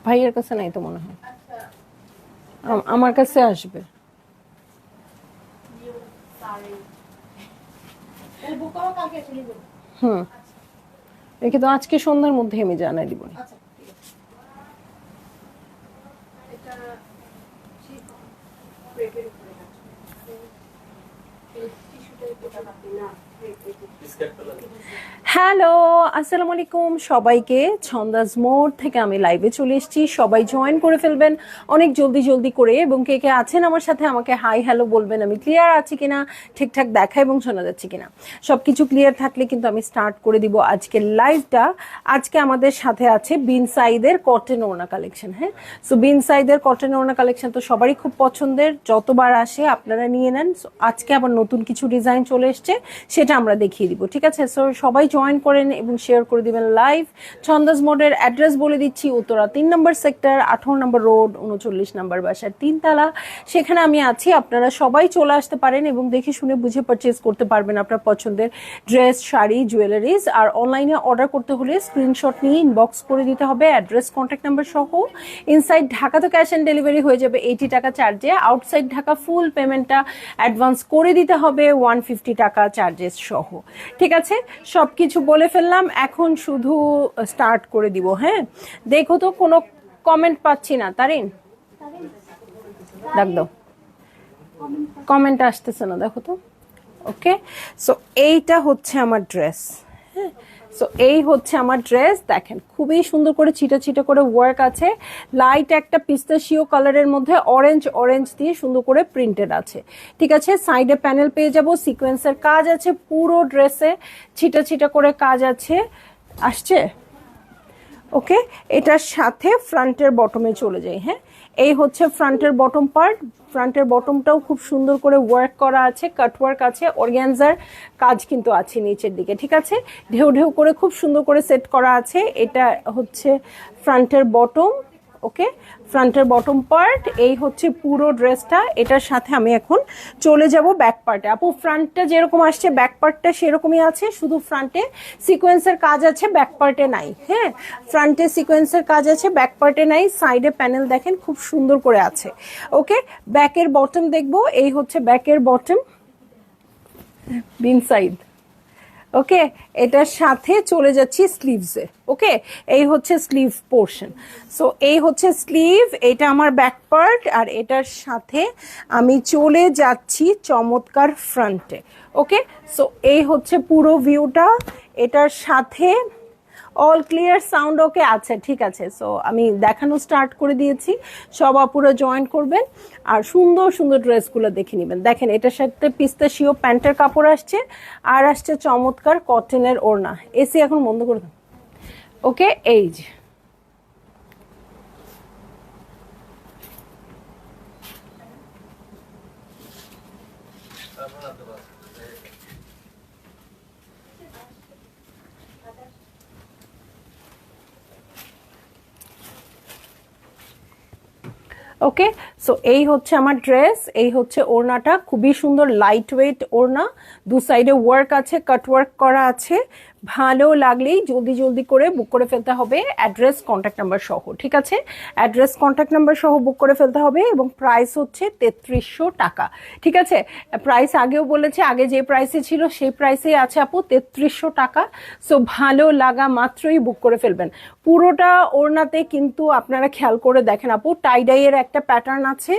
ভাইয়ের কাছে নাই তো মনে হয়, আমার কাছে আসবে। কিন্তু আজকে সন্ধ্যার মধ্যে আমি জানাই দিব। হ্যালো, আসসালামু আলাইকুম সবাইকে। ছন্দাজ মোড থেকে আমি লাইভে চলে এসেছি, সবাই জয়েন করে ফেলবেন অনেক জলদি জলদি করে, এবং কে কে আছেন আমার সাথে আমাকে হাই হ্যালো বলবেন। আমি ক্লিয়ার আছি কিনা, ঠিকঠাক দেখা এবং শোনা যাচ্ছে কিনা, সবকিছু ক্লিয়ার থাকলে কিন্তু আমি স্টার্ট করে দিব আজকের লাইভটা। আজকে আমাদের সাথে আছে বিন সাইদের কটন ওড়না কালেকশন। হ্যাঁ, সো বিন সাইদের কটন ওড়না কালেকশন তো সবারই খুব পছন্দের, যতবার আসে আপনারা নিয়ে নেন। আজকে আবার নতুন কিছু ডিজাইন চলে এসছে, সেটা আমরা দেখিয়ে দিব। ঠিক আছে, সো সবাই জয়েন করেন এবং শেয়ার করে দিবেন লাইভ। ছন্দাজ মোডের অ্যাড্রেস বলে দিচ্ছি, উত্তরা 3 নম্বর সেক্টর, 18 নম্বর রোড, 39 নম্বর বাসার 3 তলা, সেখানে আমি আছি। আপনারা সবাই চলে আসতে পারেন এবং দেখে শুনে বুঝে পারচেজ করতে পারবেন আপনার পছন্দের ড্রেস, শাড়ি, জুয়েলারিজ। আর অনলাইনে অর্ডার করতে হলে স্ক্রিনশট নিয়ে ইনবক্স করে দিতে হবে অ্যাড্রেস, কন্ট্যাক্ট নাম্বার সহ। ইনসাইড ঢাকা তো ক্যাশ অন ডেলিভারি হয়ে যাবে 80 টাকা চার্জে, আউটসাইড ঢাকা ফুল পেমেন্টটা অ্যাডভান্স করে দিতে হবে 150 টাকা চার্জেস সহ। ঠিক আছে, সবকিছু বলে ফেললাম, এখন শুধু স্টার্ট করে দিব। হ্যাঁ, দেখো তো কোনো কমেন্ট পাচ্ছি না। তারিন ডাক দাও, কমেন্ট আসতেছে না, দেখো তো। ওকে, সো এইটা হচ্ছে আমার ড্রেস। হ্যাঁ, সো এই হচ্ছে আমার ড্রেস। দেখেন খুবই সুন্দর করে ছিটা ছিটা করে ওয়ার্ক আছে, লাইট একটা পিস্তাশিও কালারের মধ্যে অরেঞ্জ অরেঞ্জ দিয়ে সুন্দর করে প্রিন্টেড আছে। ঠিক আছে, সাইডে প্যানেল পেয়ে যাব, সিকোয়েন্সের কাজ আছে, পুরো ড্রেসে ছিটা ছিটা করে কাজ আছে। আসছে? ওকে, এটার সাথে ফ্রন্টের বটমে চলে যাই। হ্যাঁ, এই হচ্ছে ফ্রন্টের বটম পার্ট। ফ্রন্টের বটমটাও খুব সুন্দর করে ওয়ার্ক করা আছে, কাটওয়ার্ক আছে, অর্গ্যানজার কাজ কিন্তু আছে নিচের দিকে। ঠিক আছে, ঢেউ ঢেউ করে খুব সুন্দর করে সেট করা আছে। এটা হচ্ছে ফ্রন্টের বটম। ওকে, ফ্রন্টের বটম পার্ট, এই হচ্ছে পুরো ড্রেসটা। এটার সাথে আমি এখন চলে যাব ব্যাক পার্টে। আপু ফ্রন্টটা যেরকম আসছে ব্যাক পার্টটা সেরকমই আছে, শুধু ফ্রন্টে সিকোয়েন্সের কাজ আছে, ব্যাক পার্টে নাই। হ্যাঁ, ফ্রন্টে সিকোয়েন্সের কাজ আছে, ব্যাক পার্টে নাই। সাইডে প্যানেল দেখেন খুব সুন্দর করে আছে। ওকে, ব্যাকের বটম দেখবো, এই হচ্ছে ব্যাকের বটম, বিন সাইড। ওকে, এটার সাথে চলে যাচ্ছি স্লিভসে। ওকে, এই হচ্ছে স্লিভ পোর্শন। সো এই হচ্ছে স্লিভ, এটা আমার ব্যাক পার্ট, আর এটার সাথে আমি চলে যাচ্ছি চমৎকার ফ্রন্টে। ওকে, সো এই হচ্ছে পুরো ভিউটা। এটার সাথে অল ক্লিয়ার, সাউন্ড ওকে আছে, ঠিক আছে। সো আমি দেখানো স্টার্ট করে দিয়েছি, সব আপুরা জয়েন করবেন আর সুন্দর সুন্দর ড্রেসগুলো দেখে নেবেন। দেখেন এটার সাথে পিস্তাশিও প্যান্টের কাপড় আসছে, আর আসছে চমৎকার কটনের ওড়না। এসি এখন বন্ধ করে দেন। ওকে, এই যে ওকে, সো এই হচ্ছে আমার ড্রেস, এই হচ্ছে ওড়নাটা, খুবই সুন্দর লাইট ওয়েট ওড়না, দু সাইডে ওয়ার্ক আছে, কাট ওয়ার্ক করা আছে। ভালো লাগলেই জলদি জলদি করে বুক করে ফেলতে হবে, অ্যাড্রেস কন্ট্যাক্ট নাম্বার সহ, ঠিক আছে। অ্যাড্রেস কন্ট্যাক্ট নাম্বার সহ বুক করে ফেলতে হবে, এবং প্রাইস হচ্ছে 3300 টাকা, ঠিক আছে। প্রাইস আগেও বলেছে, আগে যে প্রাইসে ছিল সেই প্রাইসেই আছে আপু, 3300 টাকা। সো ভালো লাগা মাত্রই বুক করে ফেলবেন। পুরোটা ওড়নাতে কিন্তু আপনারা খেয়াল করে দেখেন আপু, টাইডাইয়ের একটা প্যাটার্ন আছে,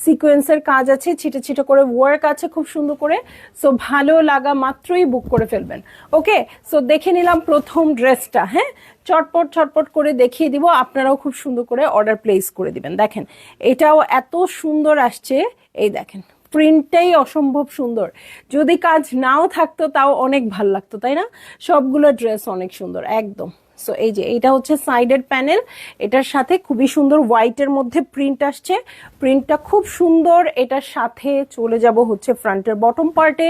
সিকোয়েন্সের কাজ আছে, ছিটে ছিটে করে ওয়ার্ক আছে খুব সুন্দর করে। সো ভালো লাগা মাত্রই বুক করে ফেলবেন। ওকে, সো দেখে নিলাম প্রথম ড্রেসটা। হ্যাঁ, চটপট চটপট করে দেখিয়ে দিব, আপনারাও খুব সুন্দর করে অর্ডার প্লেস করে দিবেন। দেখেন এটাও এত সুন্দর আসছে, এই দেখেন প্রিন্টটাই অসম্ভব সুন্দর। যদি কাজ নাও থাকতো তাও অনেক ভাল লাগতো, তাই না? সবগুলো ড্রেস অনেক সুন্দর একদম। সো এই যে এটা হচ্ছে সাইডের প্যানেল, এটার সাথে খুবই সুন্দর হোয়াইটের মধ্যে প্রিন্ট আসছে, প্রিন্টটা খুব সুন্দর। এটার সাথে চলে যাব হচ্ছে ফ্রন্টের বটম পার্টে।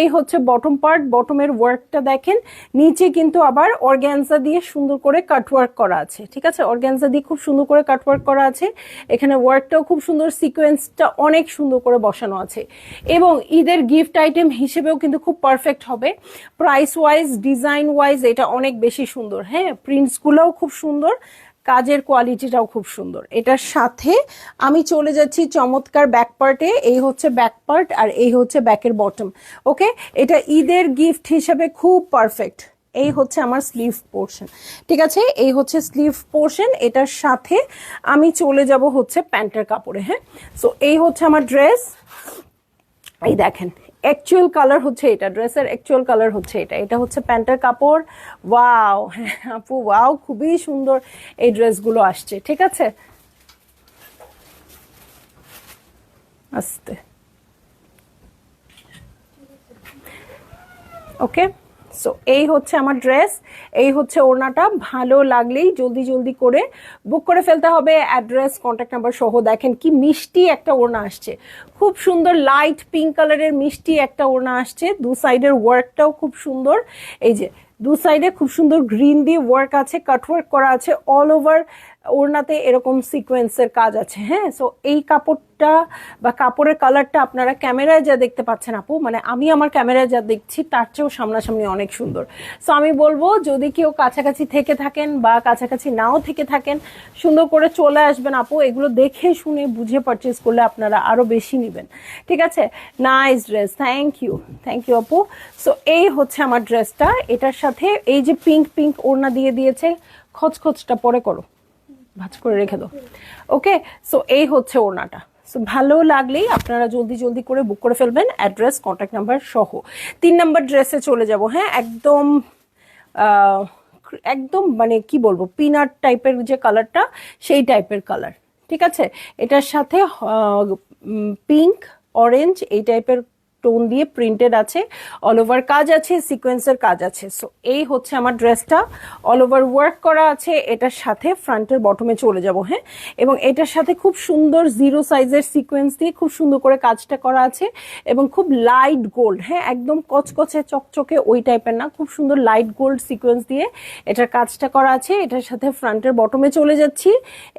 এই হচ্ছে বটম পার্ট, বটমের ওয়ার্কটা দেখেন, নিচে কিন্তু আবার অর্গ্যানজা দিয়ে সুন্দর করে কাটওয়ার্ক করা আছে, ঠিক আছে। অর্গ্যানজা দিয়ে খুব সুন্দর করে কাটওয়ার্ক করা আছে, এখানে ওয়ার্কটাও খুব সুন্দর, সিকোয়েন্সটা অনেক সুন্দর করে বসানো আছে, এবং ঈদের গিফট আইটেম হিসেবেও কিন্তু খুব পারফেক্ট হবে। প্রাইস ওয়াইজ, ডিজাইন ওয়াইজ এটা অনেক বেশি সুন্দর। হ্যাঁ, প্রিন্টসগুলোও খুব সুন্দর, কাজের কোয়ালিটিটাও খুব সুন্দর। এটার সাথে আমি চলে যাচ্ছি চমৎকার ব্যাক পার্টে। এই হচ্ছে ব্যাক পার্ট, আর এই হচ্ছে ব্যাকের বটম। ওকে, এটা ঈদের গিফট হিসেবে খুব পারফেক্ট। এই হচ্ছে আমার স্লিভ পোর্শন, ঠিক আছে। এই হচ্ছে স্লিভ পোর্শন, এটার সাথে আমি চলে যাব হচ্ছে প্যান্টের কাপড়ে। হ্যাঁ, সো এই হচ্ছে আমার ড্রেস। এই দেখেন অ্যাকচুয়াল কালার হচ্ছে এটা, ড্রেসের অ্যাকচুয়াল কালার হচ্ছে এটা, এটা হচ্ছে প্যান্টের কাপড়। ওয়াও আপু, ওয়াও, খুবই সুন্দর এই ড্রেসগুলো আসছে, ঠিক আছে। আস্তে, ওকে, সো এই হচ্ছে আমার ড্রেস, এই হচ্ছে ওড়নাটা। ভালো লাগলেই জলদি জলদি করে বুক করে ফেলতে হবে, অ্যাড্রেস কন্ট্যাক্ট নাম্বার সহ। দেখেন কি মিষ্টি একটা ওড়না আসছে, খুব সুন্দর লাইট পিঙ্ক কালারের মিষ্টি একটা ওড়না আসছে। দু সাইডের ওয়ার্কটাও খুব সুন্দর, এই যে দু সাইডে খুব সুন্দর গ্রিন দিয়ে ওয়ার্ক আছে, কাটওয়ার্ক করা আছে, অল ওভার ওড়নাতে এরকম সিকোয়েন্সের কাজ আছে। হ্যাঁ, সো এই কাপড়টা বা কাপড়ের কালারটা আপনারা ক্যামেরায় যা দেখতে পাচ্ছেন আপু, মানে আমি আমার ক্যামেরায় যা দেখছি তার চেয়েও সামনাসামনি অনেক সুন্দর। সো আমি বলবো যদি কেউ কাছাকাছি থেকে থাকেন বা কাছাকাছি নাও থেকে থাকেন, সুন্দর করে চলে আসবেন আপু, এগুলো দেখে শুনে বুঝে পারচেস করলে আপনারা আরো বেশি নেবেন, ঠিক আছে। Nice dress, thank you, thank you আপু। সো এই হচ্ছে আমার ড্রেসটা, এটার সাথে এই যে পিঙ্ক পিঙ্ক ওড়না দিয়ে দিয়েছে, খচখচটা পরে করো, ভাঁজ করে রেখে দাও। ওকে, সো এই হচ্ছে ওড়নাটা। সো ভালো লাগলেই আপনারা জলদি জলদি করে বুক করে ফেলবেন, অ্যাড্রেস কন্ট্যাক্ট নাম্বার সহ। 3 নাম্বার ড্রেসে চলে যাব। হ্যাঁ, একদম একদম মানে কি বলবো, পিনাট টাইপের যে কালারটা, সেই টাইপের কালার, ঠিক আছে। এটার সাথে পিঙ্ক অরেঞ্জ এই টাইপের টোন দিয়ে প্রিন্টেড আছে, অল ওভার কাজ আছে, সিকোয়েন্সের কাজ আছে। সো এই হচ্ছে আমার ড্রেসটা, অল ওভার ওয়ার্ক করা আছে। এটার সাথে ফ্রন্টের বটমে চলে যাব। হ্যাঁ, এবং এটার সাথে খুব সুন্দর জিরো সাইজের সিকোয়েন্স দিয়ে খুব সুন্দর করে কাজটা করা আছে, এবং খুব লাইট গোল্ড, হ্যাঁ একদম কচকচে চকচকে ওই টাইপের না, খুব সুন্দর লাইট গোল্ড সিকোয়েন্স দিয়ে এটার কাজটা করা আছে। এটার সাথে ফ্রন্টের বটমে চলে যাচ্ছি।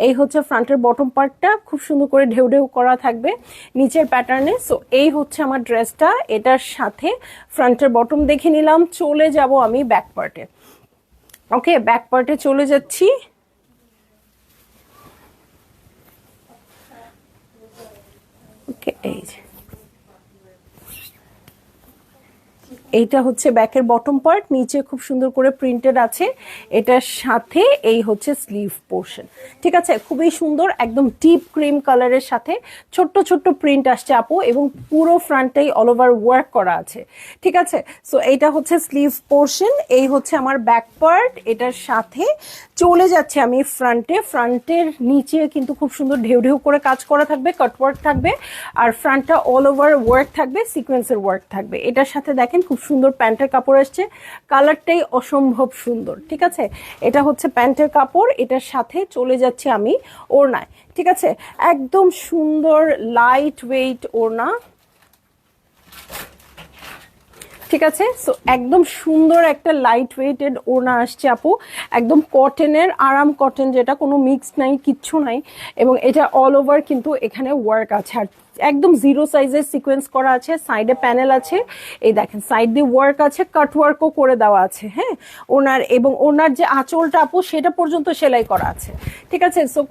এই হচ্ছে ফ্রন্টের বটম পার্টটা, খুব সুন্দর করে ঢেউ ঢেউ করা থাকবে নিচের প্যাটার্নে। সো এই হচ্ছে আমার ড্রেসটা, এটার সাথে ফ্রন্টের বটম দেখে নিলাম। চলে যাব আমি ব্যাক পার্টে। ওকে, ব্যাক পার্টে চলে যাচ্ছি। ওকে, এই যে এইটা হচ্ছে ব্যাকের বটম পার্ট, নিচে খুব সুন্দর করে প্রিন্টেড আছে, এটার সাথে এই হচ্ছে স্লিভ পোর্শন। ঠিক আছে, খুবই সুন্দর, একদম ডিপ ক্রিম কালারের সাথে ছোট্ট ছোট্ট প্রিন্ট আসছে আপু, এবং পুরো ফ্রন্টেই অল ওভার ওয়ার্ক করা আছে। ঠিক আছে, সো এইটা হচ্ছে স্লিভ পোর্শন, এই হচ্ছে আমার ব্যাক পার্ট। এটার সাথে চলে যাচ্ছে আমি ফ্রন্টে, ফ্রন্টের নিচে কিন্তু খুব সুন্দর ঢেউ ঢেউ করে কাজ করা থাকবে, কাটওয়ার্ক থাকবে, আর ফ্রন্টটা অল ওভার ওয়ার্ক থাকবে, সিকোয়েন্সের ওয়ার্ক থাকবে। এটার সাথে দেখেন খুব সুন্দর প্যান্টের কাপড় আসছে, কালারটাই অসম্ভব সুন্দর। ঠিক আছে, এটা হচ্ছে প্যান্টের কাপড়, এটার সাথে চলে যাচ্ছে আমি ওড়নায়। ঠিক আছে, একদম সুন্দর লাইট ওয়েট ওড়না। ঠিক আছে, সো একদম সুন্দর একটা লাইট ওয়েটেড ওড়না আসছে আপু, একদম কটনের, আরাম কটন, যেটা কোনো মিক্স নাই, কিচ্ছু নাই, এবং এটা অল ওভার কিন্তু এখানে ওয়ার্ক আছে, আর একদম জিরো সাইজের সিকোয়েন্স করা আছে, সাইডে প্যানেল আছে, এই দেখেন সাইড দিয়ে ওয়ার্ক আছে, কাট ওয়ার্কও করে দেওয়া আছে। হ্যাঁ, ওনার এবং ওনার যে আঁচলটা আপু সেটা পর্যন্ত সেলাই করা আছে। ঠিক আছে, সো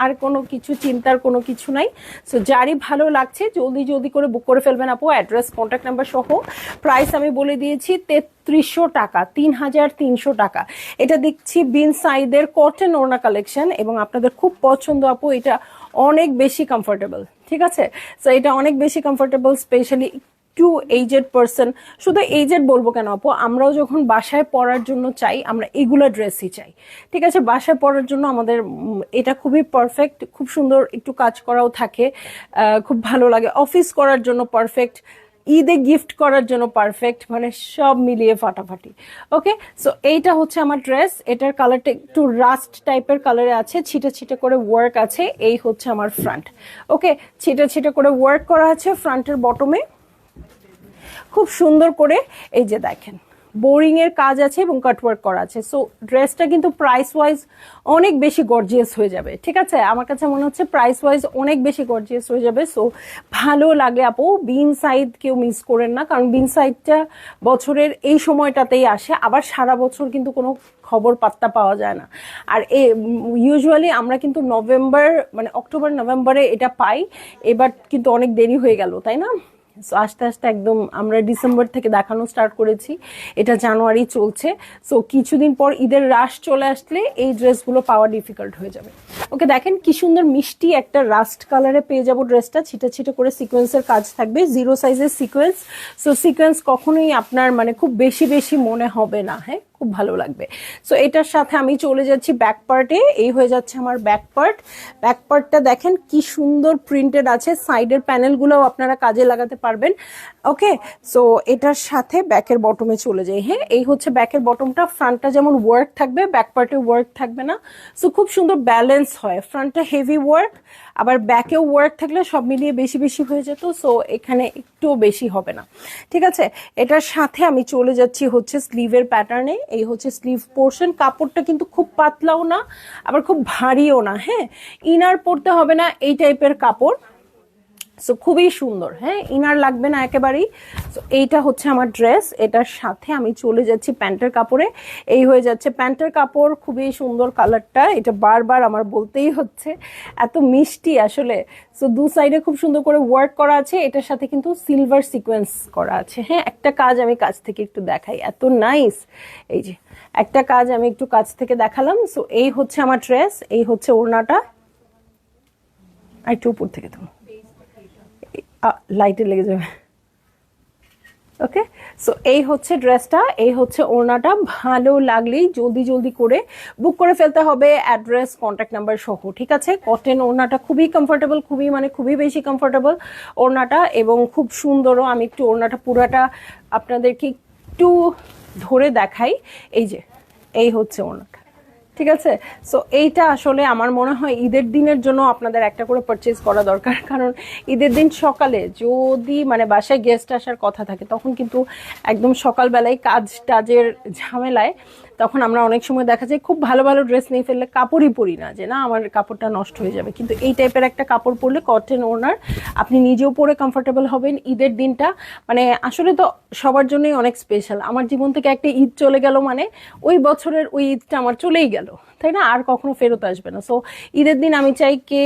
আর কোনো কিছু চিন্তার কোনো কিছু নাই। সো যারই ভালো লাগছে জলদি জলদি করে বুক করে ফেলবেন আপু, অ্যাড্রেস কন্ট্যাক্ট নাম্বার সহ। প্রাইস আমি বলে দিয়েছি 3300 টাকা, 3300 টাকা। এটা দেখছি বিন সাইদের কটন ওড়না কালেকশন, এবং আপনাদের খুব পছন্দ আপু, এটা অনেক বেশি কমফোর্টেবল। ঠিক আছে, সো এটা অনেক বেশি comfortable, specially to aged person. শুধু এইজেড বলবো কেন আপু, আমরাও যখন বাসায় পরার জন্য চাই, আমরা এগুলো ড্রেসই চাই। ঠিক আছে, বাসায় পরার জন্য আমাদের এটা খুবই পারফেক্ট, খুব সুন্দর, একটু কাজ করাও থাকে, খুব ভালো লাগে, অফিস করার জন্য পারফেক্ট, ঈদে গিফট করার জন্য পারফেক্ট, মানে সব মিলিয়ে ফাটাফাটি। ওকে, সো এইটা হচ্ছে আমার ড্রেস, এটার কালারটা একটু রাস্ট টাইপের কালারে আছে, ছিটে ছিটে করে ওয়ার্ক আছে, এই হচ্ছে আমার ফ্রন্ট। ওকে, ছিটে ছিটে করে ওয়ার্ক করা আছে ফ্রন্টের বটমে, খুব সুন্দর করে, এই যে দেখেন বোরিং এর কাজ আছে এবং কাটওয়ার্ক করা আছে। সো ড্রেসটা কিন্তু প্রাইস ওয়াইজ অনেক বেশি গর্জিয়াস হয়ে যাবে। ঠিক আছে, আমার কাছে মনে হচ্ছে প্রাইস ওয়াইজ অনেক বেশি গর্জিয়াস হয়ে যাবে। সো ভালো লাগে আপু, বিন সাইড কেউ মিস করেন না, কারণ বিন সাইডটা বছরের এই সময়টাতেই আসে, আবার সারা বছর কিন্তু কোনো খবর পাত্তা পাওয়া যায় না। আর ইউজুয়ালি আমরা কিন্তু নভেম্বর, মানে অক্টোবর নভেম্বরে এটা পাই, এবার কিন্তু অনেক দেরি হয়ে গেল, তাই না? সো আস্তে আস্তে একদম আমরা ডিসেম্বর থেকে দেখানো স্টার্ট করেছি, এটা জানুয়ারি চলছে। সো কিছুদিন পর ঈদের রাশ চলে আসলে এই ড্রেসগুলো পাওয়া ডিফিকাল্ট হয়ে যাবে। ওকে, দেখেন কি সুন্দর মিষ্টি একটা রাস্ট কালারে পেয়ে যাবো ড্রেসটা, ছিটে ছিটে করে সিকোয়েন্সের কাজ থাকবে, জিরো সাইজের সিকোয়েন্স। সো সিকোয়েন্স কখনোই আপনার মানে খুব বেশি বেশি মনে হবে না, হ্যাঁ, খুব ভালো লাগবে। সো এটার সাথে আমি চলে যাচ্ছি ব্যাক পার্টে, এই হয়ে যাচ্ছে আমার ব্যাক পার্ট। ব্যাক পার্টটা দেখেন কি সুন্দর প্রিন্টেড আছে, সাইডের প্যানেলগুলোও আপনারা কাজে লাগাতে পারবেন। ওকে, সো এটার সাথে ব্যাকের বটমে চলে যাই। হ্যাঁ, এই হচ্ছে ব্যাকের বটমটা, ফ্রন্টটা যেমন ওয়ার্ক থাকবে, ব্যাক পার্টে ওয়ার্ক থাকবে না। সো খুব সুন্দর ব্যালেন্স হয়, ফ্রন্টটা হেভি ওয়ার্ক, আবার ব্যাকেও ওয়ার্ক থাকলে সব মিলিয়ে বেশি বেশি হয়ে যেত। সো এখানে একটু বেশি হবে না। ঠিক আছে, এটার সাথে আমি চলে যাচ্ছি হচ্ছে স্লিভের প্যাটার্নে, এই হচ্ছে স্লিভ পোর্শন। কাপড়টা কিন্তু খুব পাতলাও না, আবার খুব ভারীও না। হ্যাঁ, ইনার পরতে হবে না এই টাইপের কাপড়। সো খুবই সুন্দর, হ্যাঁ, ইনার লাগবে না একেবারেই। সো এইটা হচ্ছে আমার ড্রেস, এটার সাথে আমি চলে যাচ্ছি প্যান্টের কাপড়ে, এই হয়ে যাচ্ছে প্যান্টের কাপড়, খুবই সুন্দর কালারটা, এটা বারবার আমার বলতেই হচ্ছে, এত মিষ্টি আসলে। সো দু সাইডে খুব সুন্দর করে ওয়ার্ক করা আছে, এটার সাথে কিন্তু সিলভার সিকোয়েন্স করা আছে। হ্যাঁ, একটা কাজ আমি কাছ থেকে একটু দেখাই, এত নাইস, এই যে একটা কাজ আমি একটু কাছ থেকে দেখালাম। সো এই হচ্ছে আমার ড্রেস, এই হচ্ছে ওড়নাটা, আর একটু উপর থেকে তুমি লাইটে লেগে যাবে। ওকে, সো এই হচ্ছে ড্রেসটা, এই হচ্ছে ওড়নাটা। ভালো লাগলেই জলদি জলদি করে বুক করে ফেলতে হবে, অ্যাড্রেস কন্ট্যাক্ট নাম্বার সহ। ঠিক আছে, কটন ওড়নাটা খুবই কমফোর্টেবল, খুবই মানে খুবই বেশি কমফোর্টেবল ওড়নাটা, এবং খুব সুন্দরও। আমি একটু ওড়নাটা পুরাটা আপনাদেরকে একটু ধরে দেখাই, এই যে এই হচ্ছে ওড়নাটা। ঠিক আছে, সো এইটা আসলে আমার মনে হয় ঈদের দিনের জন্য আপনাদের একটা করে পারচেজ করা দরকার, কারণ ঈদের দিন সকালে যদি মানে বাসায় গেস্ট আসার কথা থাকে, তখন কিন্তু একদম সকালবেলায় কাজ টাজের ঝামেলায় তখন আমরা অনেক সময় দেখা যায় খুব ভালো ভালো ড্রেস নিয়ে ফেললে কাপড়ই পরি না, যে না আমার কাপড়টা নষ্ট হয়ে যাবে, কিন্তু এই টাইপের একটা কাপড় পরলে কটন ওড়নার আপনি নিজেও পরে কমফোর্টেবল হবেন। ঈদের দিনটা মানে আসলে তো সবার জন্যই অনেক স্পেশাল। আমার জীবন থেকে একটা ঈদ চলে গেল মানে ওই বছরের ওই ঈদটা আমার চলেই গেল, তাই না, আর কখনো ফেরত আসবে না। সো ঈদের দিন আমি চাই কে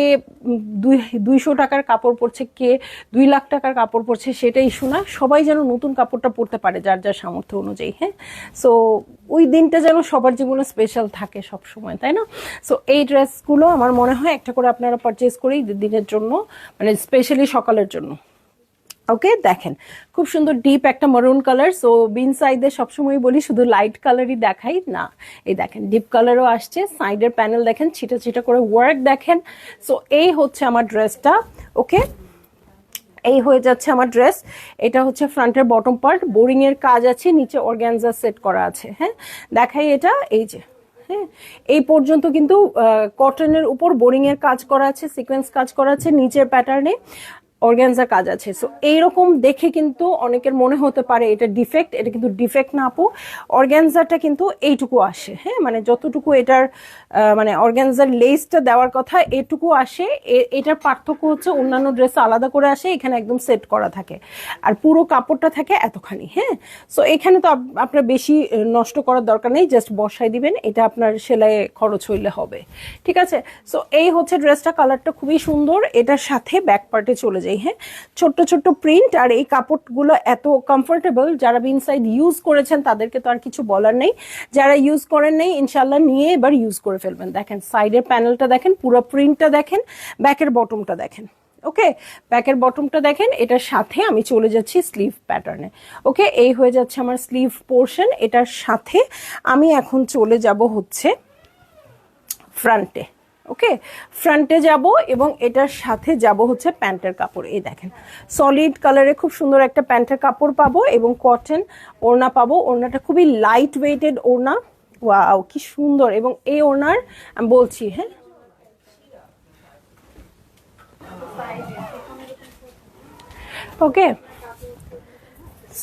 200 টাকার কাপড় পরছে, কে 2 লাখ টাকার কাপড় পরছে সেটা ইস্যু না, সবাই যেন নতুন কাপড়টা পরতে পারে যার যার সামর্থ্য অনুযায়ী। হ্যাঁ, সো ওই দিনটা যেন সবার জীবনে স্পেশাল থাকে সব সময়, তাই না? সো এই ড্রেসগুলো আমার মনে হয় একটা করে আপনারা পারচেজ করে ঈদের দিনের জন্য, মানে স্পেশালি সকালের জন্য। ওকে, দেখেন খুব সুন্দর ডিপ একটা মারুন কালার। সো বিন সাইডে সবসময় বলি শুধু লাইট কালারই দেখাই না, এই দেখেন ডিপ কালারও আসছে। সাইডের প্যানেল দেখেন, ছিটা ছিটা করে ওয়ার্ক দেখেন। সো এই হচ্ছে আমার ড্রেসটা। ওকে, এই হয়ে যাচ্ছে আমার ড্রেস। এটা হচ্ছে ফ্রন্টের বটম পার্ট, বোরিং এর কাজ আছে, নিচে অর্গানজা সেট করা আছে। হ্যাঁ, দেখাই এটা, এই যে হ্যাঁ এই পর্যন্ত কিন্তু কটনের উপর বোরিং এর কাজ করা আছে, সিকোয়েন্স কাজ করা আছে, নিচের প্যাটার্নে অর্গানজা কাজ আছে। সো এইরকম দেখে কিন্তু অনেকের মনে হতে পারে এটা ডিফেক্ট, এটা কিন্তু ডিফেক্ট না আপু। অর্গানজাটা কিন্তু এইটুকু আসে, হ্যাঁ মানে যতটুকু এটার মানে অর্গানজার লেসটা দেওয়ার কথা এটুকু আসে। এটার পার্থক্য হচ্ছে অন্যান্য ড্রেস আলাদা করে আসে, এখানে একদম সেট করা থাকে, আর পুরো কাপড়টা থাকে এতখানি। হ্যাঁ, সো এখানে তো আপনার বেশি নষ্ট করার দরকার নেই, জাস্ট বসাই দিবেন, এটা আপনার সেলাইয়ে খরচ হইলে হবে। ঠিক আছে, সো এই হচ্ছে ড্রেসটা, কালারটা খুবই সুন্দর। এটার সাথে ব্যাক পার্টে চলে যায়। হ্যাঁ, ছোট্ট ছোট্ট প্রিন্ট, আর এই কাপড়গুলো এত কমফোর্টেবল, যারা ইনসাইড ইউজ করেছেন তাদেরকে তো আর কিছু বলার নেই, যারা ইউজ করেন নাই ইনশাল্লাহ নিয়ে এবার ইউজ করে ফেলবেন। দেখেন সাইডের প্যানেলটা দেখেন, পুরো প্রিন্টটা দেখেন, ব্যাকের বটমটা দেখেন। ওকে, ব্যাকের বটমটা দেখেন। এটার সাথে আমি চলে যাচ্ছি স্লিভ প্যাটার্নে। ওকে, এই হয়ে যাচ্ছে আমার স্লিভ পোর্শন। এটার সাথে আমি এখন চলে যাব হচ্ছে ফ্রন্টে। ওকে, ফ্রন্টে যাব এবং এটার সাথে যাব হচ্ছে প্যান্টের কাপড়। এই দেখেন সলিড কালারে খুব সুন্দর একটা প্যান্টের কাপড় পাবো এবং কটন ওড়না পাবো। ওড়নাটা খুবই লাইট ওয়েটেড ওড়না, ওয়াও কি সুন্দর। এবং এই ওড়নার আমি বলছি, হ্যাঁ ওকে,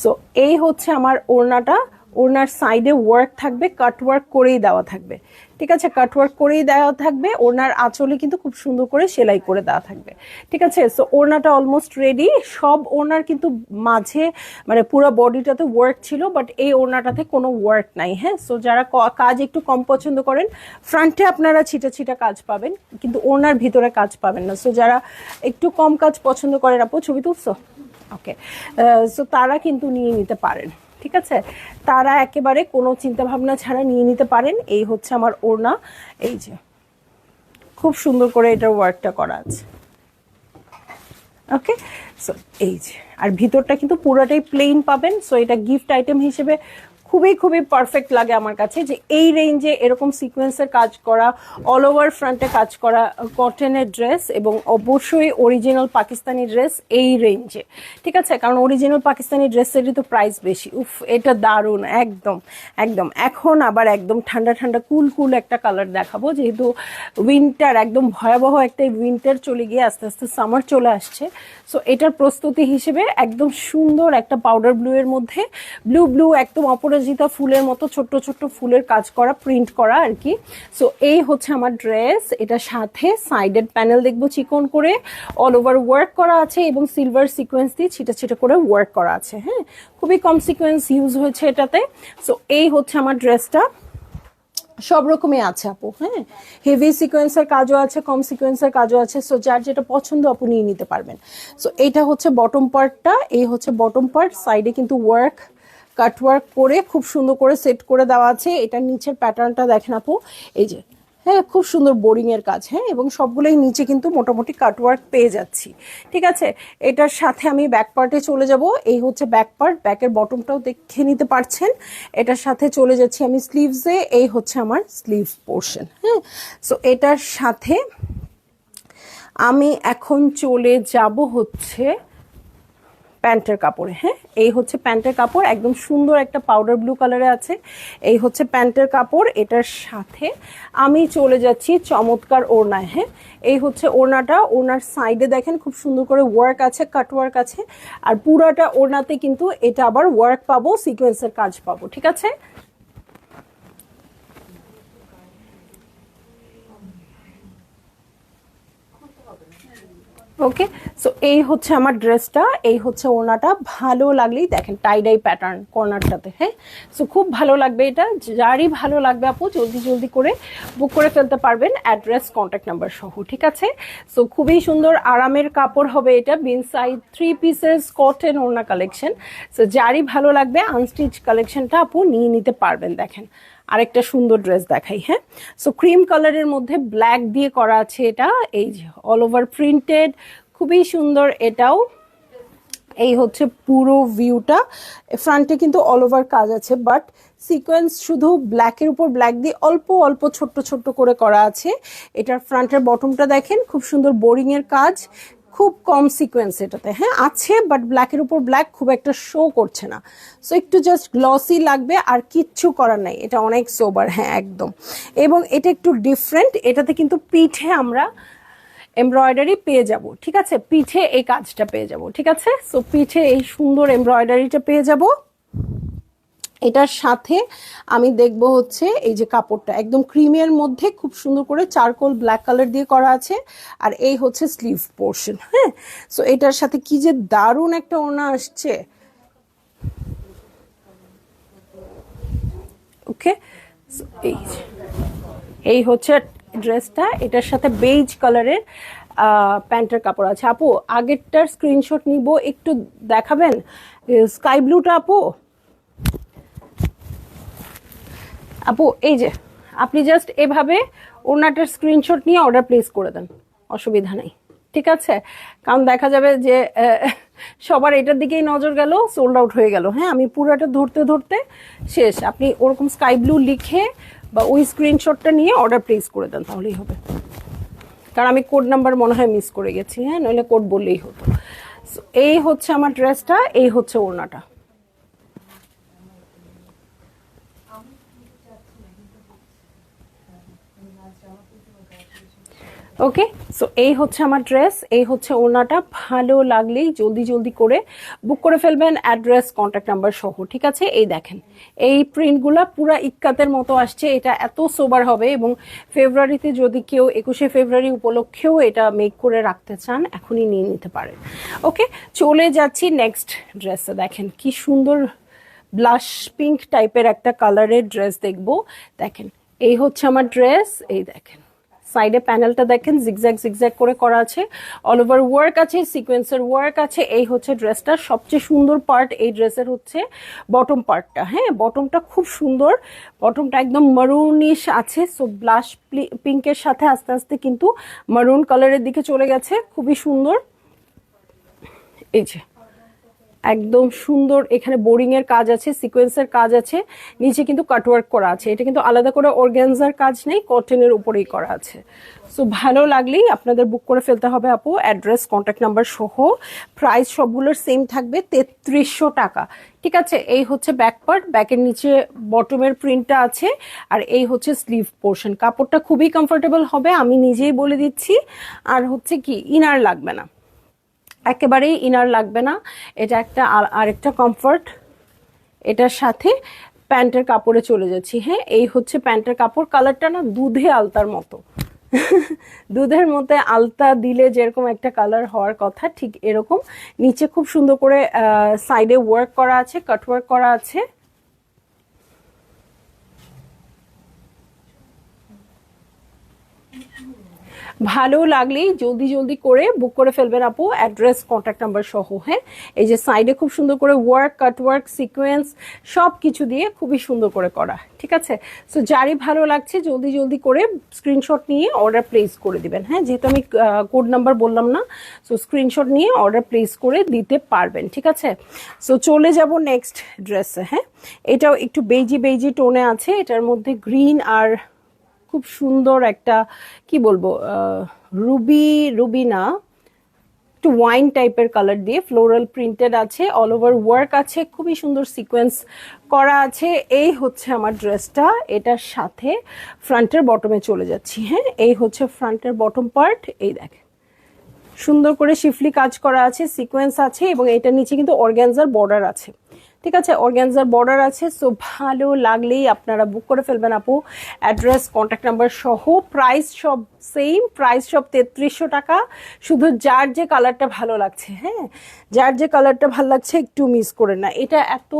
সো এই হচ্ছে আমার ওড়নাটা। ওড়নার সাইডে ওয়ার্ক থাকবে, কাট ওয়ার্ক করেই দেওয়া থাকবে। ঠিক আছে, কাট ওয়ার্ক করেই দেওয়া থাকবে। ওড়নার আঁচলে কিন্তু খুব সুন্দর করে সেলাই করে দেওয়া থাকবে। ঠিক আছে, সো ওড়নাটা অলমোস্ট রেডি। সব ওড়নার কিন্তু মাঝে মানে পুরো বডিটাতে ওয়ার্ক ছিল, বাট এই ওড়নাটাতে কোনো ওয়ার্ক নাই। হ্যাঁ, সো যারা কাজ একটু কম পছন্দ করেন, ফ্রন্টে আপনারা ছিটা ছিটা কাজ পাবেন, কিন্তু ওড়নার ভিতরে কাজ পাবেন না। সো যারা একটু কম কাজ পছন্দ করেন, আপু ছবি তুলছো? ওকে, সো তারা কিন্তু নিয়ে নিতে পারেন। ঠিক আছে, তারা একেবারে কোনো চিন্তা ভাবনা ছাড়া নিয়ে নিতে পারেন। এই হচ্ছে আমার ওড়না, এই যে খুব সুন্দর করে এটার ওয়ার্কটা করা আছে। ওকে, সো এই যে, আর ভিতরটা কিন্তু পুরোটাই প্লেন পাবেন। সো এটা গিফট আইটেম হিসেবে খুবই খুবই পারফেক্ট লাগে আমার কাছে, যে এই রেঞ্জে এরকম সিকোয়েন্সের কাজ করা, অল ওভার ফ্রন্টে কাজ করা কটনের ড্রেস, এবং অবশ্যই অরিজিনাল পাকিস্তানি ড্রেস এই রেঞ্জে। ঠিক আছে, কারণ অরিজিনাল পাকিস্তানি ড্রেসেরই তো প্রাইস বেশি। উফ, এটা দারুণ, একদম একদম। এখন আবার একদম ঠান্ডা ঠান্ডা কুল কুল একটা কালার দেখাবো, যেহেতু উইন্টার, একদম ভয়াবহ একটা উইন্টার চলে গিয়ে আস্তে আস্তে সামার চলে আসছে। সো এটার প্রস্তুতি হিসেবে একদম সুন্দর একটা পাউডার ব্লু এর মধ্যে ব্লু ব্লু একদম অপরাজিতা ফুলের মতো ছোট্ট ছোট্ট ফুলের কাজ করা, প্রিন্ট করা আর কি। সো এই হচ্ছে আমার ড্রেস। এটার সাথে সাইডের প্যানেল দেখবো চিকন করে অল ওভার ওয়ার্ক করা আছে, এবং সিলভার সিকোয়েন্স দিয়ে ছিটা ছিটা করে ওয়ার্ক করা আছে। হ্যাঁ, খুবই কম সিকোয়েন্স ইউজ হয়েছে এটাতে। সো এই হচ্ছে আমার ড্রেসটা, সব রকমই আছে আপু। হ্যাঁ, হেভি সিকোয়েন্সের কাজও আছে, কম সিকোয়েন্সের কাজও আছে। সো যার যেটা পছন্দ আপু নিয়ে নিতে পারবেন। সো এইটা হচ্ছে বটম পার্টটা, এই হচ্ছে বটম পার্ট। সাইডে কিন্তু ওয়ার্ক, কাট ওয়ার্ক করে খুব সুন্দর করে সেট করে দেওয়া আছে। এটার নিচের প্যাটার্নটা দেখেন আপু, এই যে হ্যাঁ খুব সুন্দর বোরিং এর কাজ। হ্যাঁ, এবং সবগুলোই নিচে কিন্তু মোটামুটি কাটওয়ার্ক পেয়ে যাচ্ছি। ঠিক আছে, এটার সাথে আমি ব্যাক পার্টে চলে যাব। এই হচ্ছে ব্যাক পার্ট, ব্যাকের বটমটাও দেখে নিতে পারছেন। এটার সাথে চলে যাচ্ছি আমি স্লিভসে। এই হচ্ছে আমার স্লিভ পোর্শন। হ্যাঁ, সো এটার সাথে আমি এখন চলে যাব হচ্ছে প্যান্টের কাপড়ে। হ্যাঁ, এই হচ্ছে প্যান্টের কাপড়, একদম সুন্দর একটা পাউডার ব্লু কালারে আছে। এই হচ্ছে প্যান্টের কাপড়। এটার সাথে আমি চলে যাচ্ছি চমৎকার ওড়নায়। হ্যাঁ, এই হচ্ছে ওড়নাটা। ওড়নার সাইডে দেখেন খুব সুন্দর করে ওয়ার্ক আছে, কাট ওয়ার্ক আছে, আর পুরাটা ওড়নাতে কিন্তু এটা আবার ওয়ার্ক পাবো, সিকোয়েন্সের কাজ পাবো। ঠিক আছে, ওকে, সো এই হচ্ছে আমার ড্রেসটা, এই হচ্ছে ওড়নাটা। ভালো লাগলেই দেখেন টাই ডাই প্যাটার্ন কর্নারটাতে, হ্যাঁ। সো খুব ভালো লাগবে এটা, যারই ভালো লাগবে আপু জলদি জলদি করে বুক করে ফেলতে পারবেন, অ্যাড্রেস কন্ট্যাক্ট নাম্বার সহ, ঠিক আছে। সো খুবই সুন্দর আরামের কাপড় হবে এটা, বিন সাইড 3 পিসেস কটন ওড়না কালেকশন। সো যারই ভালো লাগবে আনস্টিচ কালেকশনটা আপু নিয়ে নিতে পারবেন। দেখেন আরেকটা সুন্দর ড্রেস দেখাই, হ্যাঁ। সো ক্রিম কালারের মধ্যে ব্ল্যাক দিয়ে করা আছে এটা, এই যে অল ওভার প্রিন্টেড, খুবই সুন্দর এটাও। এই হচ্ছে পুরো ভিউটা, ফ্রন্টে কিন্তু অল ওভার কাজ আছে, বাট সিকোয়েন্স শুধু ব্ল্যাকের উপর ব্ল্যাক দিয়ে অল্প অল্প ছোট্ট ছোট্ট করে করা আছে। এটার ফ্রন্টের বটমটা দেখেন, খুব সুন্দর বোরিং এর কাজ, খুব কম সিকোয়েন্স এটাতে, হ্যাঁ আছে, বাট ব্ল্যাকের উপর ব্ল্যাক খুব একটা শো করছে না। সো একটু জাস্ট গ্লসি লাগবে, আর কিচ্ছু করার নাই, এটা অনেক সোবার, হ্যাঁ একদম। এবং এটা একটু ডিফারেন্ট, এটাতে কিন্তু পিঠে আমরা এমব্রয়ডারি পেয়ে যাব, ঠিক আছে, পিঠে এই কাজটা পেয়ে যাব, ঠিক আছে। সো পিঠে এই সুন্দর এমব্রয়ডারিটা পেয়ে যাব। এটার সাথে আমি দেখব হচ্ছে এই যে কাপড়টা একদম ক্রিমের মধ্যে খুব সুন্দর করে চারকোল ব্ল্যাক কালার দিয়ে করা আছে, আর এই হচ্ছে স্লিভ পোর্শন, হ্যাঁ। সো এটার সাথে কি যে দারুণ একটা ওড়না আসছে, ওকে। এই হচ্ছে ড্রেসটা, এটার সাথে বেজ কালারের প্যান্টের কাপড় আছে। আপু আগেরটার স্ক্রিনশট নিব, একটু দেখাবেন স্কাই ব্লুটা আপু। আপু এই যে আপনি জাস্ট এভাবে ওড়নাটার স্ক্রিনশট নিয়ে অর্ডার প্লেস করে দেন, অসুবিধা নেই, ঠিক আছে। কারণ দেখা যাবে যে সবার এটার দিকেই নজর গেল, সোল্ড আউট হয়ে গেল, হ্যাঁ। আমি পুরোটা ধরতে ধরতে শেষ, আপনি ওরকম স্কাই ব্লু লিখে বা ওই স্ক্রিনশটটা নিয়ে অর্ডার প্লেস করে দেন, তাহলেই হবে। কারণ আমি কোড নাম্বার মনে হয় মিস করে গেছি, হ্যাঁ, নইলে কোড বললেই হতো। এই হচ্ছে আমার ড্রেসটা, এই হচ্ছে ওড়নাটা। ওকে, সো এই হচ্ছে আমার ড্রেস, এই হচ্ছে ওড়নাটা। ভালো লাগলেই জলদি জলদি করে বুক করে ফেলবেন, অ্যাড্রেস কন্ট্যাক্ট নাম্বার সহ, ঠিক আছে। এই দেখেন এই প্রিন্টগুলা পুরা ইক্কাতের মতো আসছে, এটা এত সোবার হবে। এবং ফেব্রুয়ারিতে যদি কেউ 21শে ফেব্রুয়ারি উপলক্ষেও এটা মেক করে রাখতে চান, এখনই নিয়ে নিতে পারেন। ওকে, চলে যাচ্ছি নেক্সট ড্রেসে। দেখেন কি সুন্দর ব্লাশ পিঙ্ক টাইপের একটা কালারের ড্রেস দেখবো। দেখেন এই হচ্ছে আমার ড্রেস, এই দেখেন সাইডে প্যানেলটা দেখেন জিগজ্যাগ জিগজ্যাগ করে করা আছে, অল ওভার ওয়ার্ক আছে, সিকোয়েন্সের ওয়ার্ক আছে। এই হচ্ছে ড্রেসটার সবচেয়ে সুন্দর পার্ট, এই ড্রেসের হচ্ছে বটম পার্টটা, হ্যাঁ। বটমটা খুব সুন্দর, বটমটা একদম মারুনিশ আছে। সো ব্লাশ পিঙ্কের সাথে আস্তে আস্তে কিন্তু মারুন কালারের দিকে চলে গেছে, খুবই সুন্দর। এই যে একদম সুন্দর, এখানে বোরিং এর কাজ আছে, সিকোয়েন্সের কাজ আছে, নিচে কিন্তু কাটওয়ার্ক করা আছে। এটা কিন্তু আলাদা করে অর্গানজার কাজ নেই, কটনের উপরেই করা আছে। সো ভালো লাগলেই আপনাদের বুক করে ফেলতে হবে আপু, অ্যাড্রেস কন্ট্যাক্ট নাম্বার সহ। প্রাইস সবগুলোর সেম থাকবে 3300 টাকা, ঠিক আছে। এই হচ্ছে ব্যাক পার্ট, ব্যাকের নিচে বটমের প্রিন্টটা আছে, আর এই হচ্ছে স্লিভ পোর্শন। কাপড়টা খুবই কমফোর্টেবল হবে, আমি নিজেই বলে দিচ্ছি। আর হচ্ছে কি ইনার লাগবে না, একেবারেই ইনার লাগবে না, এটা একটা আরেকটা কমফর্ট। এটার সাথে প্যান্টের কাপড়ে চলে যাচ্ছি, হ্যাঁ। এই হচ্ছে প্যান্টের কাপড়, কালারটা না দুধে আলতার মতো দুধের মধ্যে আলতা দিলে যেরকম একটা কালার হওয়ার কথা, ঠিক এরকম। নিচে খুব সুন্দর করে সাইডে ওয়ার্ক করা আছে, কাট ওয়ার্ক করা আছে। ভালো লাগলেই জলদি জলদি করে বুক করে ফেলবেন আপু, অ্যাড্রেস কন্ট্যাক্ট নাম্বার সহ, হ্যাঁ। এই যে সাইডে খুব সুন্দর করে ওয়ার্ক, কাট ওয়ার্ক, সিকোয়েন্স সব কিছু দিয়ে খুবই সুন্দর করে করা, ঠিক আছে। সো যারই ভালো লাগছে জলদি জলদি করে স্ক্রিনশট নিয়ে অর্ডার প্লেস করে দিবেন, হ্যাঁ। যেহেতু আমি কোড নাম্বার বললাম না, সো স্ক্রিনশট নিয়ে অর্ডার প্লেস করে দিতে পারবেন, ঠিক আছে। সো চলে যাব নেক্সট ড্রেসে, হ্যাঁ। এটাও একটু বেজি বেজি টোনে আছে, এটার মধ্যে গ্রিন আর খুব সুন্দর একটা কি বলবো রুবি না, একটু ওয়াইন টাইপের কালার দিয়ে ফ্লোরাল প্রিন্টেড আছে, অল ওভার ওয়ার্ক আছে, খুবই সুন্দর সিকোয়েন্স করা আছে। এই হচ্ছে আমার ড্রেসটা, এটার সাথে ফ্রন্টের বটমে চলে যাচ্ছি, হ্যাঁ। এই হচ্ছে ফ্রন্টের বটম পার্ট, এই দেখেন সুন্দর করে শিফলি কাজ করা আছে, সিকোয়েন্স আছে, এবং এটার নিচে কিন্তু অর্গানজার বর্ডার আছে, ঠিক আছে, অর্গানজার বর্ডার আছে। সো ভালো লাগলেই আপনারা বুক করে ফেলবেন আপু, অ্যাড্রেস কন্ট্যাক্ট নাম্বার সহ। প্রাইস সব সেম, প্রাইস সব 3300 টাকা। শুধু যার যে কালারটা ভালো লাগছে, হ্যাঁ, যার যে কালারটা ভালো লাগছে একটু মিস করে না। এটা এত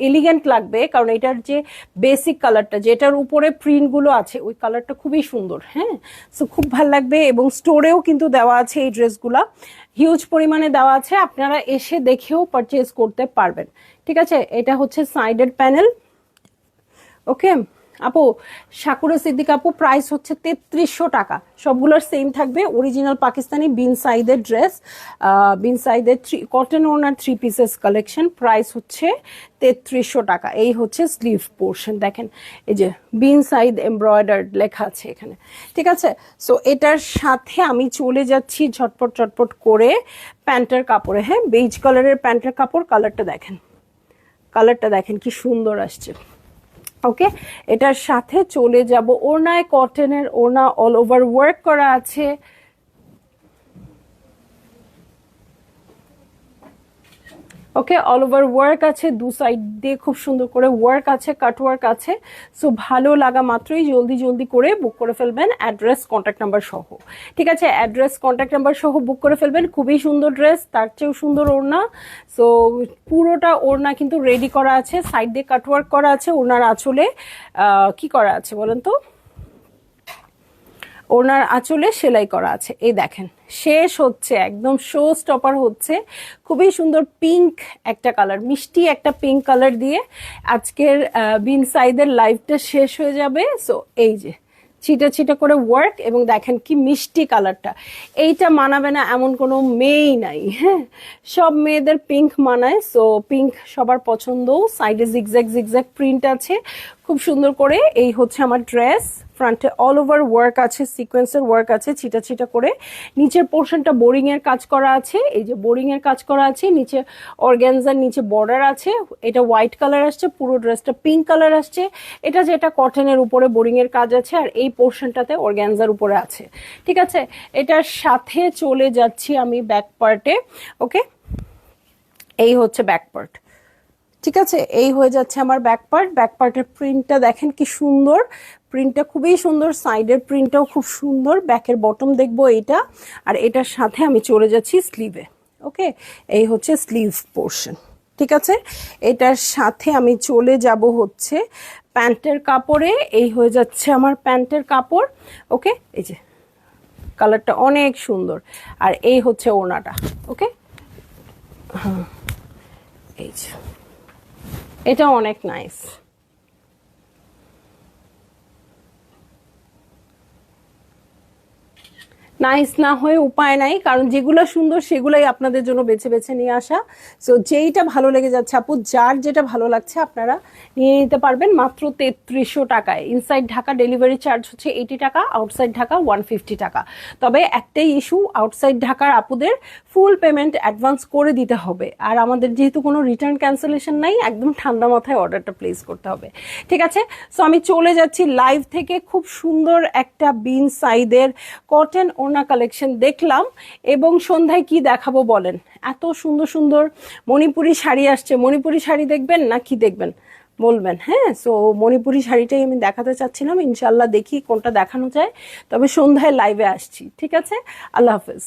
এলিগেন্ট লাগবে কারণ এটার যে বেসিক কালারটা, যেটার উপরে প্রিন্টগুলো আছে, ওই কালারটা খুবই সুন্দর। হ্যাঁ, সো খুব ভালো লাগবে। এবং স্টোরেও কিন্তু দেওয়া আছে এই ড্রেসগুলা, হিউজ পরিমাণে দেওয়া আছে, আপনারা এসে দেখেও পারচেজ করতে পারবেন। ঠিক আছে, এটা হচ্ছে সাইডের প্যানেল। ওকে আপু, সাকুরা সিদ্দিক আপু, প্রাইস হচ্ছে 3300 টাকা। সবগুলোর সেম থাকবে, অরিজিনাল পাকিস্তানি বিন সাইদের ড্রেস, বিন সাইদের কটন ওনার 3 পিসেস কালেকশন। প্রাইস হচ্ছে 3300 টাকা। এই হচ্ছে স্লিভ পোর্শন, দেখেন এই যে বিন সাইদ এমব্রয়ডার্ড লেখা আছে এখানে। ঠিক আছে, সো এটার সাথে আমি চলে যাচ্ছি ঝটপট চটপট করে প্যান্টের কাপড়ে। হ্যাঁ, বেজ কালারের প্যান্টের কাপড়, কালারটা দেখেন, কালারটা দেখেন কি সুন্দর আসছে। ওকে, এটার সাথে চলে যাব ওড়নায়, কটনের ওড়না, অল ওভার ওয়ার্ক করা আছে। ওকে, অল ওভার ওয়ার্ক আছে, দু সাইড দিয়ে খুব সুন্দর করে ওয়ার্ক আছে, কাট ওয়ার্ক আছে। সো ভালো লাগা মাত্রই জলদি জলদি করে বুক করে ফেলবেন, অ্যাড্রেস কন্ট্যাক্ট নাম্বার সহ। ঠিক আছে, অ্যাড্রেস কন্ট্যাক্ট নাম্বার সহ বুক করে ফেলবেন। খুবই সুন্দর ড্রেস, তার চেয়েও সুন্দর ওড়না। সো পুরোটা ওড়না কিন্তু রেডি করা আছে, সাইড দিয়ে কাট ওয়ার্ক করা আছে। ওড়নার আঁচলে কি করা আছে বলেন তো? ওনার আঁচলে সেলাই করা আছে। এই দেখেন, শেষ হচ্ছে, একদম শো স্টপার হচ্ছে। খুবই সুন্দর পিঙ্ক একটা কালার, মিষ্টি একটা পিঙ্ক কালার দিয়ে আজকের বিন সাইদের লাইভটা শেষ হয়ে যাবে। সো এই যে ছিটা ছিটা করে ওয়ার্ক, এবং দেখেন কি মিষ্টি কালারটা। এইটা মানাবে না এমন কোনো মেয়েই নাই। হ্যাঁ, সব মেয়েদের পিঙ্ক মানায়। সো পিঙ্ক সবার পছন্দ। সাইডে জিগজ্যাগ জিগজ্যাগ প্রিন্ট আছে খুব সুন্দর করে। এই হচ্ছে আমার ড্রেস, ফ্রন্টে অল ওভার ওয়ার্ক আছে, সিকোয়েন্সের ওয়ার্ক আছে ছিটা ছিটা করে। নিচের পোর্শনটা বোরিং এর কাজ করা আছে, এই যে বোরিং এর কাজ করা আছে। নিচে অর্গানজার নিচে বর্ডার আছে, এটা হোয়াইট কালার আসছে, পুরো ড্রেসটা পিঙ্ক কালার আসছে। এটা যেটা কটনের উপরে বোরিং এর কাজ আছে, আর এই পোর্শনটাতে অর্গানজার উপরে আছে। ঠিক আছে, এটার সাথে চলে যাচ্ছি আমি ব্যাক পার্টে। ওকে, এই হচ্ছে ব্যাক পার্ট। ঠিক আছে, এই হয়ে যাচ্ছে আমার ব্যাক পার্ট। ব্যাক পার্টের প্রিন্টটা দেখেন কি সুন্দর, প্রিন্টটা খুবই সুন্দর, সাইডের প্রিন্টটাও খুব সুন্দর। ব্যাকের বটম দেখবো এইটা, আর এটার সাথে আমি চলে যাচ্ছি স্লিভে। ওকে, এই হচ্ছে স্লিভ পোর্শন। ঠিক আছে, এটার সাথে আমি চলে যাব হচ্ছে প্যান্টের কাপড়ে। এই হয়ে যাচ্ছে আমার প্যান্টের কাপড়। ওকে, এই যে কালারটা অনেক সুন্দর, আর এই হচ্ছে ওড়নাটা। ওকে, হ্যাঁ, এই যে এটা অনেক নাইস। নাইস না হয়ে উপায় নাই, কারণ যেগুলো সুন্দর সেগুলাই আপনাদের জন্য বেছে বেছে নিয়ে আসা। সো যেইটা ভালো লেগে যাচ্ছে আপু, যার যেটা ভালো লাগছে আপনারা নিয়ে নিতে পারবেন মাত্র 3300 টাকায়। ইনসাইড ঢাকা ডেলিভারি চার্জ হচ্ছে 80 টাকা, আউটসাইড ঢাকা 150 টাকা। তবে একটাই ইস্যু, আউটসাইড ঢাকার আপুদের ফুল পেমেন্ট অ্যাডভান্স করে দিতে হবে। আর আমাদের যেহেতু কোনো রিটার্ন ক্যান্সেলেশন নাই, একদম ঠান্ডা মাথায় অর্ডারটা প্লেস করতে হবে। ঠিক আছে, সো আমি চলে যাচ্ছি লাইভ থেকে। খুব সুন্দর একটা বিন সাইদের কটন ওড়না কালেকশন দেখলাম, এবং সন্ধ্যায় কি দেখাবো বলেন? এত সুন্দর সুন্দর মণিপুরি শাড়ি আসছে। মণিপুরি শাড়ি দেখবেন না কি দেখবেন বলবেন? হ্যাঁ, সো মণিপুরি শাড়িটাই আমি দেখাতে চাচ্ছিলাম। ইনশাল্লাহ দেখি কোনটা দেখানো যায়। তবে সন্ধ্যায় লাইভে আসছি। ঠিক আছে, আল্লাহ হাফেজ।